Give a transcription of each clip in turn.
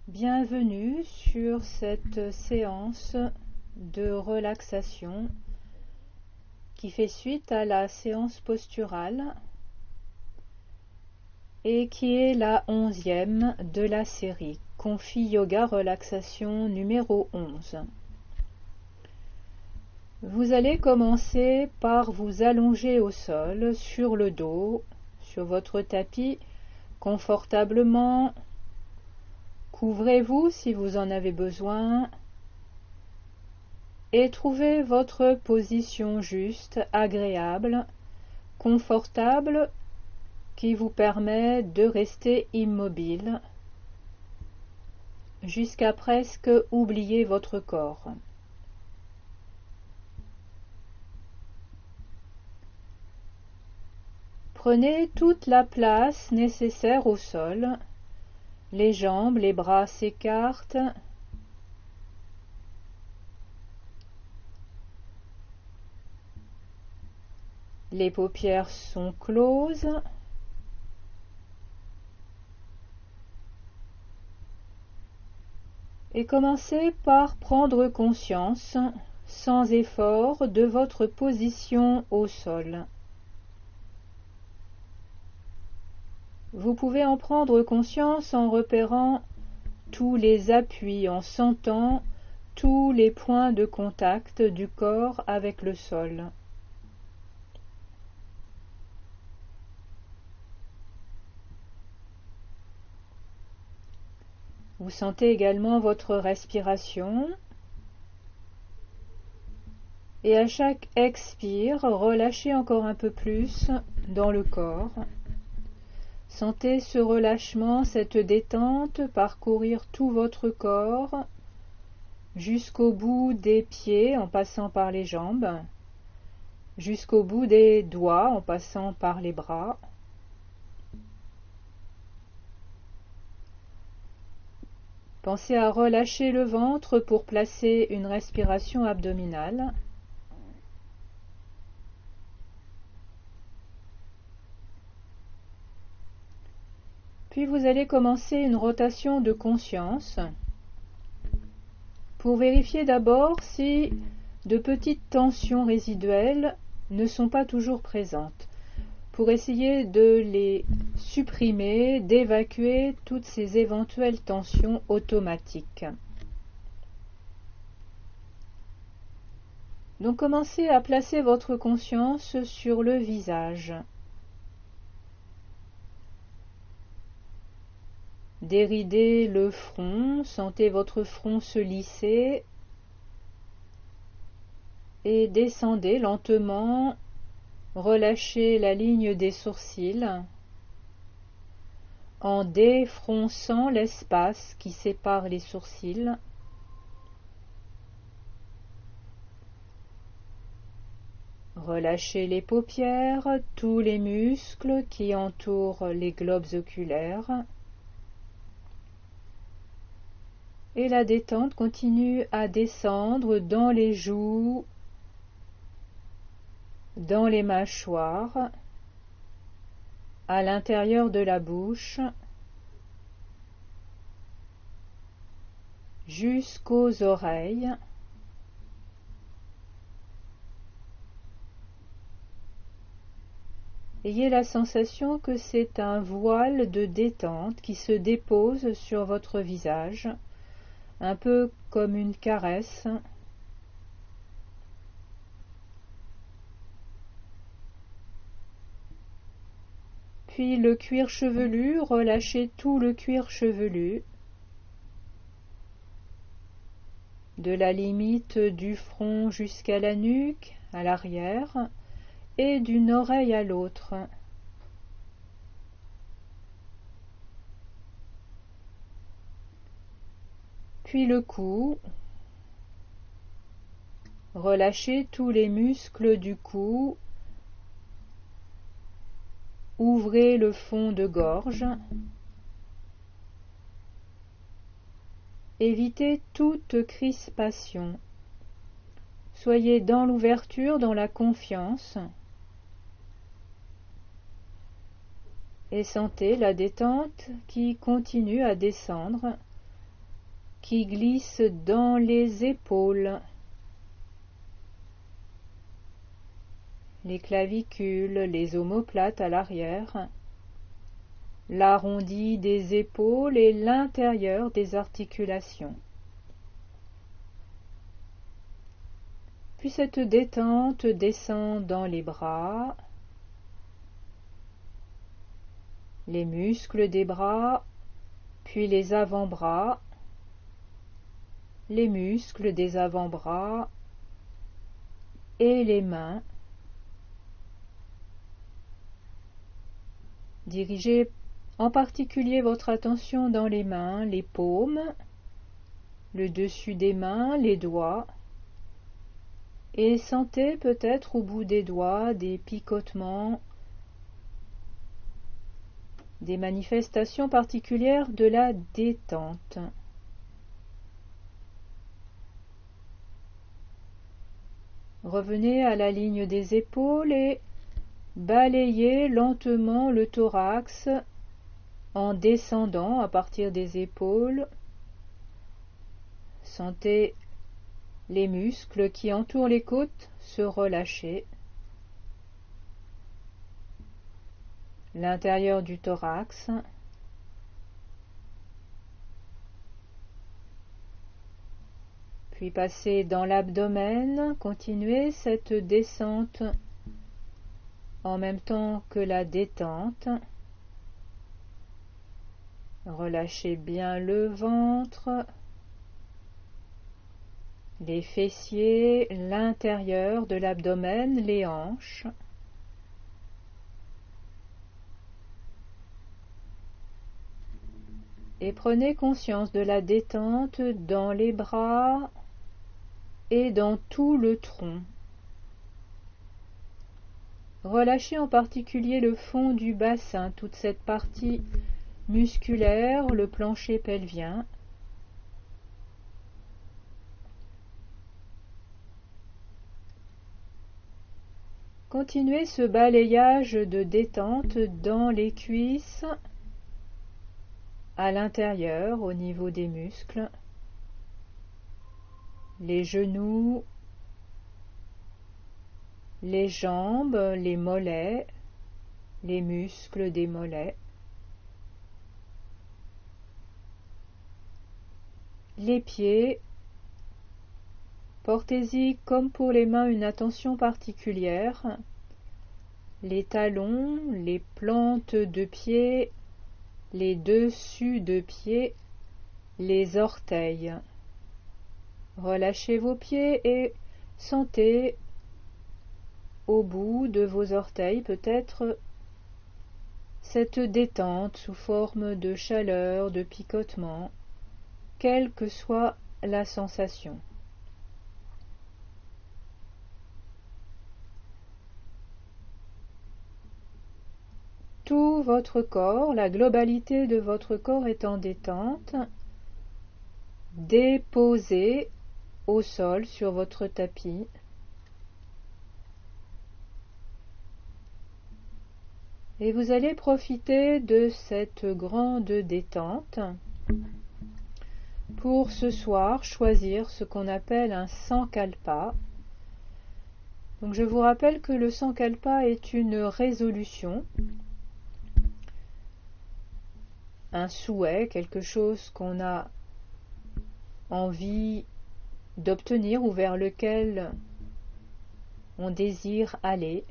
Bienvenue sur cette séance de relaxation qui fait suite à la séance posturale et qui est la 11e de la série Confi Yoga Relaxation numéro 11. Vous allez commencer par vous allonger au sol sur le dos, sur votre tapis, confortablement. Couvrez-vous si vous en avez besoin et trouvez votre position juste, agréable, confortable, qui vous permet de rester immobile jusqu'à presque oublier votre corps. Prenez toute la place nécessaire au sol. Les jambes, les bras s'écartent. Les paupières sont closes. Et commencez par prendre conscience, sans effort, de votre position au sol. Vous pouvez en prendre conscience en repérant tous les appuis, en sentant tous les points de contact du corps avec le sol. Vous sentez également votre respiration et à chaque expire, relâchez encore un peu plus dans le corps. Sentez ce relâchement, cette détente parcourir tout votre corps jusqu'au bout des pieds en passant par les jambes, jusqu'au bout des doigts en passant par les bras. Pensez à relâcher le ventre pour placer une respiration abdominale. Puis vous allez commencer une rotation de conscience pour vérifier d'abord si de petites tensions résiduelles ne sont pas toujours présentes, pour essayer de les supprimer, d'évacuer toutes ces éventuelles tensions automatiques. Donc commencez à placer votre conscience sur le visage. Déridez le front, sentez votre front se lisser et descendez lentement, relâchez la ligne des sourcils en défronçant l'espace qui sépare les sourcils. Relâchez les paupières, tous les muscles qui entourent les globes oculaires. Et la détente continue à descendre dans les joues, dans les mâchoires, à l'intérieur de la bouche, jusqu'aux oreilles. Ayez la sensation que c'est un voile de détente qui se dépose sur votre visage, un peu comme une caresse. Puis le cuir chevelu, relâchez tout le cuir chevelu, de la limite du front jusqu'à la nuque, à l'arrière, et d'une oreille à l'autre. Puis le cou, relâchez tous les muscles du cou, ouvrez le fond de gorge, évitez toute crispation, soyez dans l'ouverture, dans la confiance, et sentez la détente qui continue à descendre qui glisse dans les épaules, les clavicules, les omoplates à l'arrière, l'arrondi des épaules et l'intérieur des articulations. Puis cette détente descend dans les bras, les muscles des bras, puis les avant-bras, les muscles des avant-bras et les mains. Dirigez en particulier votre attention dans les mains, les paumes, le dessus des mains, les doigts, et sentez peut-être au bout des doigts des picotements, des manifestations particulières de la détente. Revenez à la ligne des épaules et balayez lentement le thorax en descendant à partir des épaules. Sentez les muscles qui entourent les côtes se relâcher. L'intérieur du thorax. Puis passez dans l'abdomen, continuez cette descente en même temps que la détente. Relâchez bien le ventre, les fessiers, l'intérieur de l'abdomen, les hanches. Et prenez conscience de la détente dans les bras et dans tout le tronc. Relâchez en particulier le fond du bassin, toute cette partie musculaire, le plancher pelvien. Continuez ce balayage de détente dans les cuisses, à l'intérieur, au niveau des muscles, les genoux, les jambes, les mollets, les muscles des mollets, les pieds. Portez-y comme pour les mains une attention particulière, les talons, les plantes de pied, les dessus de pied, les orteils. Relâchez vos pieds et sentez au bout de vos orteils peut-être cette détente sous forme de chaleur, de picotement, quelle que soit la sensation. Tout votre corps, la globalité de votre corps est en détente. Déposez au sol sur votre tapis. Et vous allez profiter de cette grande détente pour ce soir choisir ce qu'on appelle un sankalpa. Donc je vous rappelle que le sankalpa est une résolution, un souhait, quelque chose qu'on a envie d'obtenir ou vers lequel on désire aller.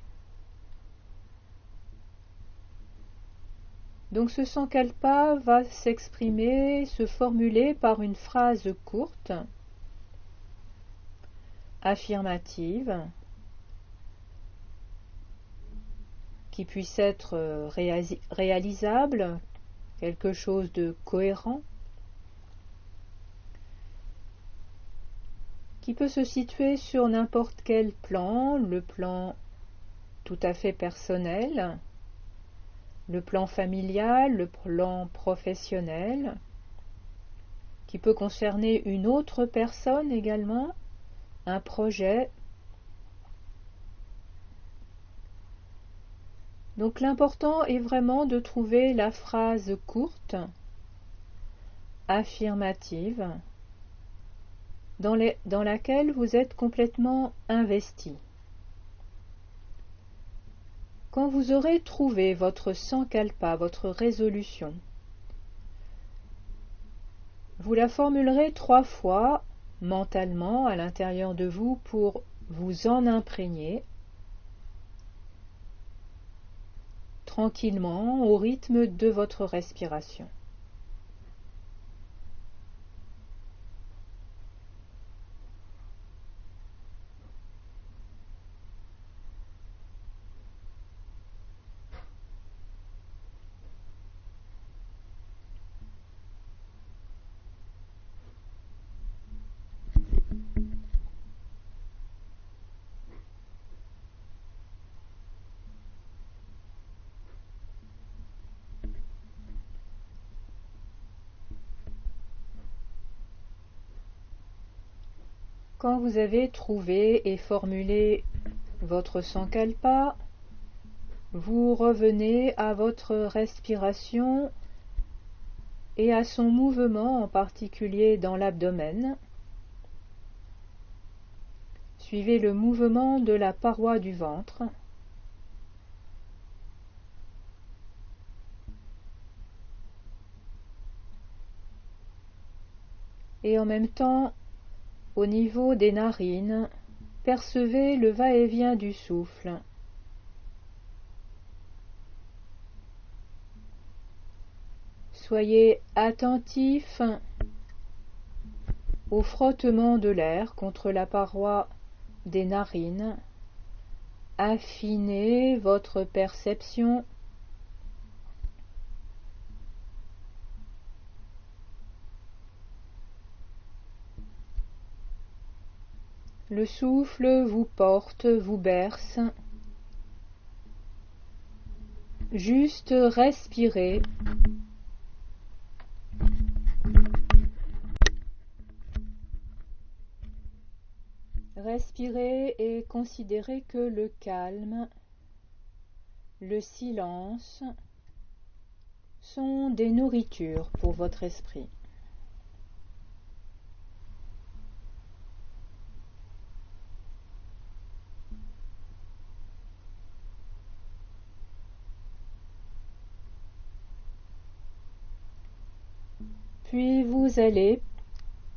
Donc ce sankalpa va s'exprimer, se formuler par une phrase courte, affirmative, qui puisse être réalisable, quelque chose de cohérent, qui peut se situer sur n'importe quel plan, le plan tout à fait personnel, le plan familial, le plan professionnel, qui peut concerner une autre personne également, un projet. Donc l'important est vraiment de trouver la phrase courte, affirmative, dans laquelle vous êtes complètement investi. Quand vous aurez trouvé votre sankalpa, votre résolution, vous la formulerez 3 fois mentalement à l'intérieur de vous pour vous en imprégner tranquillement au rythme de votre respiration. Quand vous avez trouvé et formulé votre sankalpa, vous revenez à votre respiration et à son mouvement, en particulier dans l'abdomen. Suivez le mouvement de la paroi du ventre. Et en même temps, au niveau des narines, percevez le va-et-vient du souffle. Soyez attentif au frottement de l'air contre la paroi des narines. Affinez votre perception. Le souffle vous porte, vous berce. Juste respirez. Respirez et considérez que le calme, le silence sont des nourritures pour votre esprit. Puis vous allez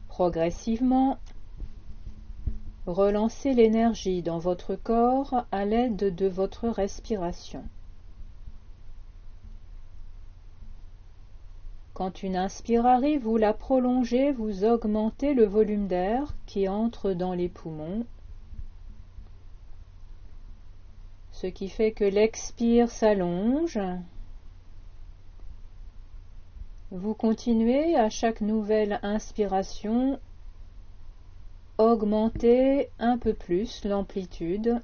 progressivement relancer l'énergie dans votre corps à l'aide de votre respiration. Quand une inspire arrive, vous la prolongez, vous augmentez le volume d'air qui entre dans les poumons, ce qui fait que l'expire s'allonge. Vous continuez à chaque nouvelle inspiration, augmenter un peu plus l'amplitude,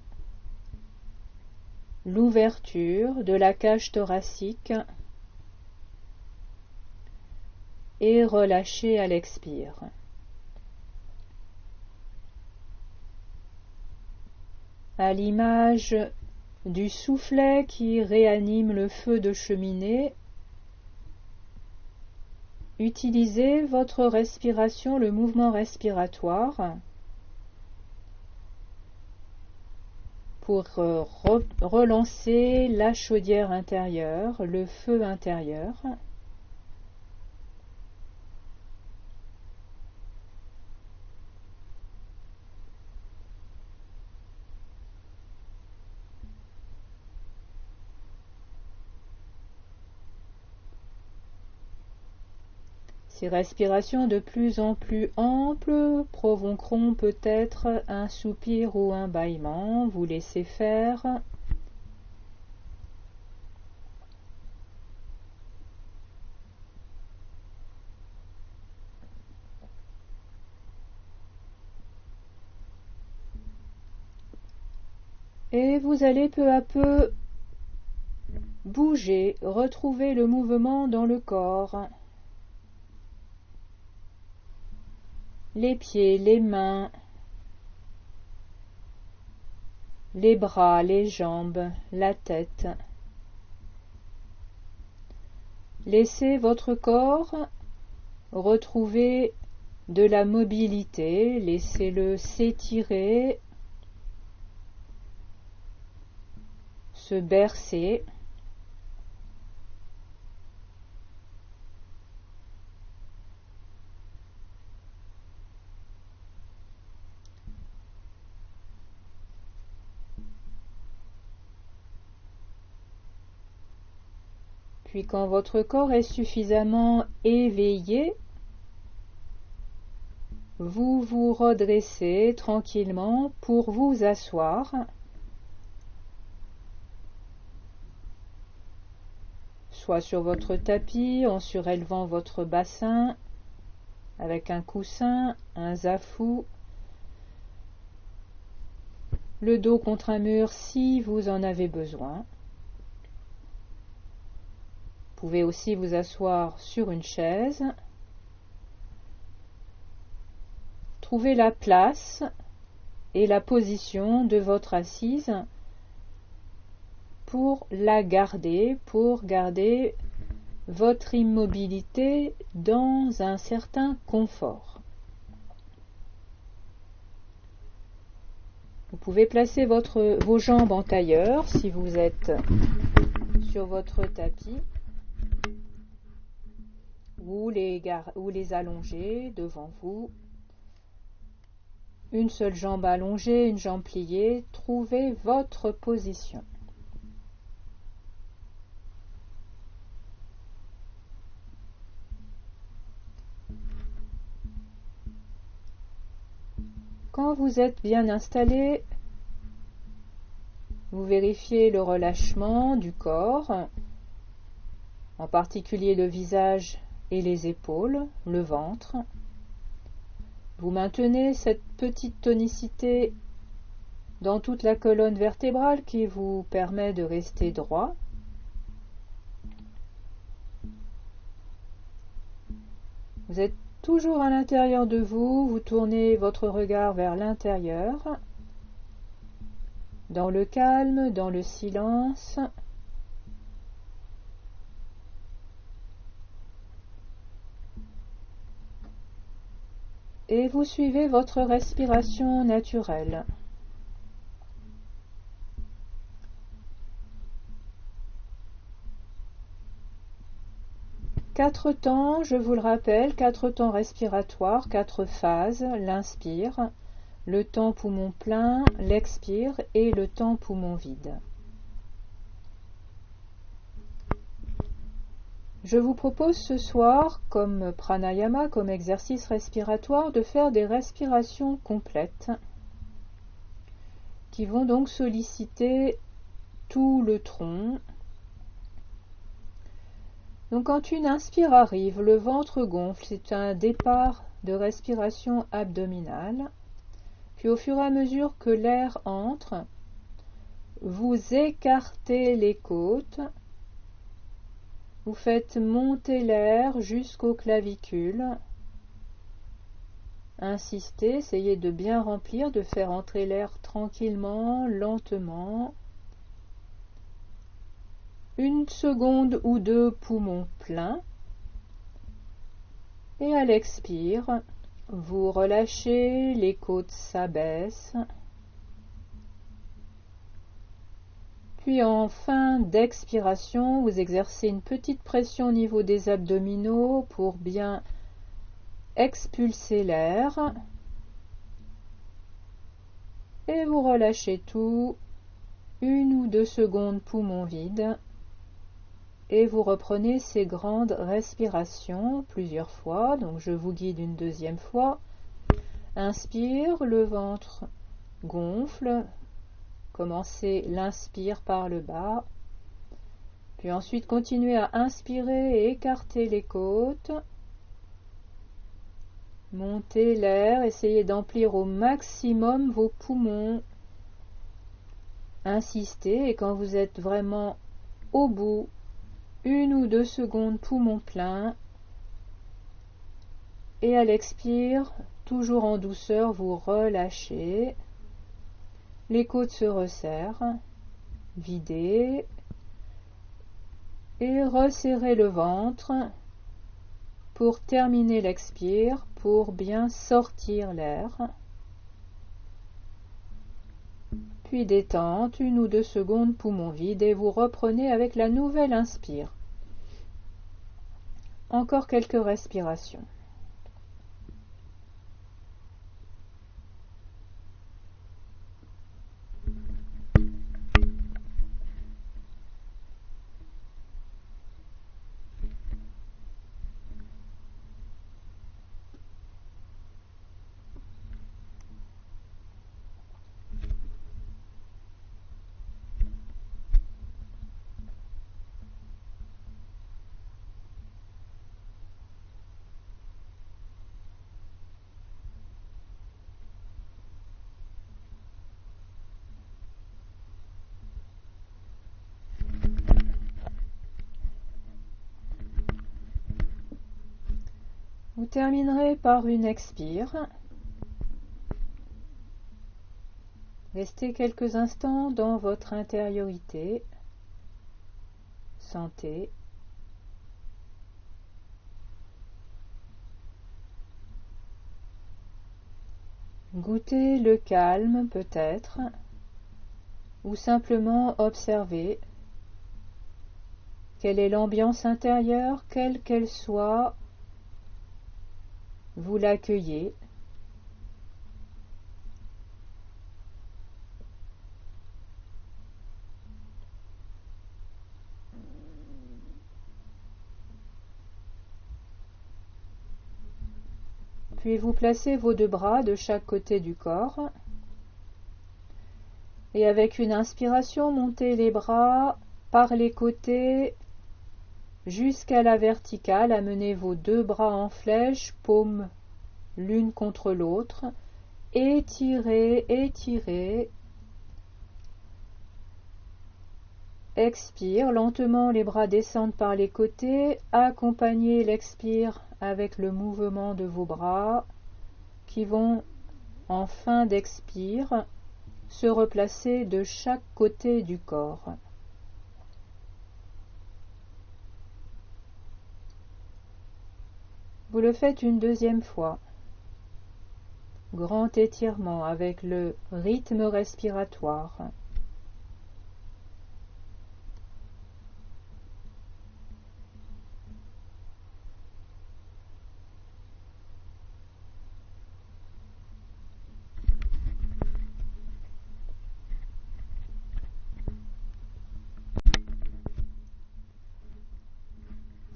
l'ouverture de la cage thoracique et relâcher à l'expire. À l'image du soufflet qui réanime le feu de cheminée, utilisez votre respiration, le mouvement respiratoire, pour relancer la chaudière intérieure, le feu intérieur. Ces respirations de plus en plus amples provoqueront peut-être un soupir ou un bâillement. Vous laissez faire. Et vous allez peu à peu bouger, retrouver le mouvement dans le corps. Les pieds, les mains, les bras, les jambes, la tête. Laissez votre corps retrouver de la mobilité, laissez-le s'étirer, se bercer. Puis quand votre corps est suffisamment éveillé, vous vous redressez tranquillement pour vous asseoir. Soit sur votre tapis en surélevant votre bassin avec un coussin, un zafou, le dos contre un mur si vous en avez besoin. Vous pouvez aussi vous asseoir sur une chaise. Trouvez la place et la position de votre assise pour la garder, pour garder votre immobilité dans un certain confort. Vous pouvez placer vos jambes en tailleur si vous êtes sur votre tapis ou les allonger devant vous. Une seule jambe allongée, une jambe pliée, trouvez votre position. Quand vous êtes bien installé, vous vérifiez le relâchement du corps, en particulier le visage et les épaules, le ventre. Vous maintenez cette petite tonicité dans toute la colonne vertébrale qui vous permet de rester droit. Vous êtes toujours à l'intérieur de vous, vous tournez votre regard vers l'intérieur, dans le calme, dans le silence. Et vous suivez votre respiration naturelle. Quatre temps, je vous le rappelle, 4 temps respiratoires, 4 phases, l'inspire, le temps poumon plein, l'expire et le temps poumon vide. Je vous propose ce soir, comme pranayama, comme exercice respiratoire, de faire des respirations complètes qui vont donc solliciter tout le tronc. Donc quand une inspire arrive, le ventre gonfle, c'est un départ de respiration abdominale. Puis au fur et à mesure que l'air entre, vous écartez les côtes. Vous faites monter l'air jusqu'aux clavicules. Insistez, essayez de bien remplir, de faire entrer l'air tranquillement, lentement. 1 seconde ou 2 poumons pleins. Et à l'expire, vous relâchez, les côtes s'abaissent. Puis en fin d'expiration, vous exercez une petite pression au niveau des abdominaux pour bien expulser l'air. Et vous relâchez tout, 1 ou 2 secondes poumons vides. Et vous reprenez ces grandes respirations plusieurs fois. Donc je vous guide une deuxième fois. Inspire, le ventre gonfle. Commencez l'inspire par le bas. Puis ensuite continuez à inspirer et écarter les côtes. Montez l'air, essayez d'emplir au maximum vos poumons. Insistez et quand vous êtes vraiment au bout, 1 ou 2 secondes poumons pleins. Et à l'expire, toujours en douceur, vous relâchez. Les côtes se resserrent. Videz. Et resserrez le ventre. pour terminer l'expire, pour bien sortir l'air. Puis détente, 1 ou 2 secondes, poumon vide, et vous reprenez avec la nouvelle inspire. Encore quelques respirations. Vous terminerez par une expire. Restez quelques instants dans votre intériorité. Sentez. Goûtez le calme peut-être, ou simplement observez quelle est l'ambiance intérieure, quelle qu'elle soit, vous l'accueillez. Puis vous placez vos 2 bras de chaque côté du corps. Et avec une inspiration, montez les bras par les côtés jusqu'à la verticale. Amenez vos 2 bras en flèche, paumes l'une contre l'autre. Étirez, étirez. Expire, lentement les bras descendent par les côtés. Accompagnez l'expire avec le mouvement de vos bras qui vont, en fin d'expire, se replacer de chaque côté du corps. Vous le faites une 2e fois. Grand étirement avec le rythme respiratoire.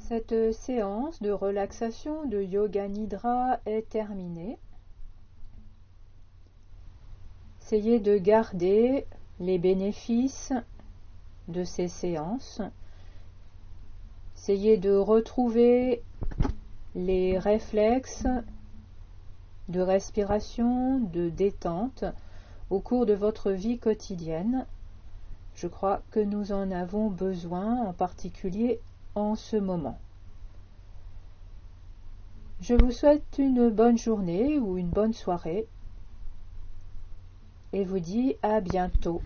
Cette séance de relaxation de Yoga Nidra est terminée. Essayez de garder les bénéfices de ces séances. Essayez de retrouver les réflexes de respiration, de détente au cours de votre vie quotidienne. Je crois que nous en avons besoin, en particulier en ce moment. Je vous souhaite une bonne journée ou une bonne soirée et vous dis à bientôt.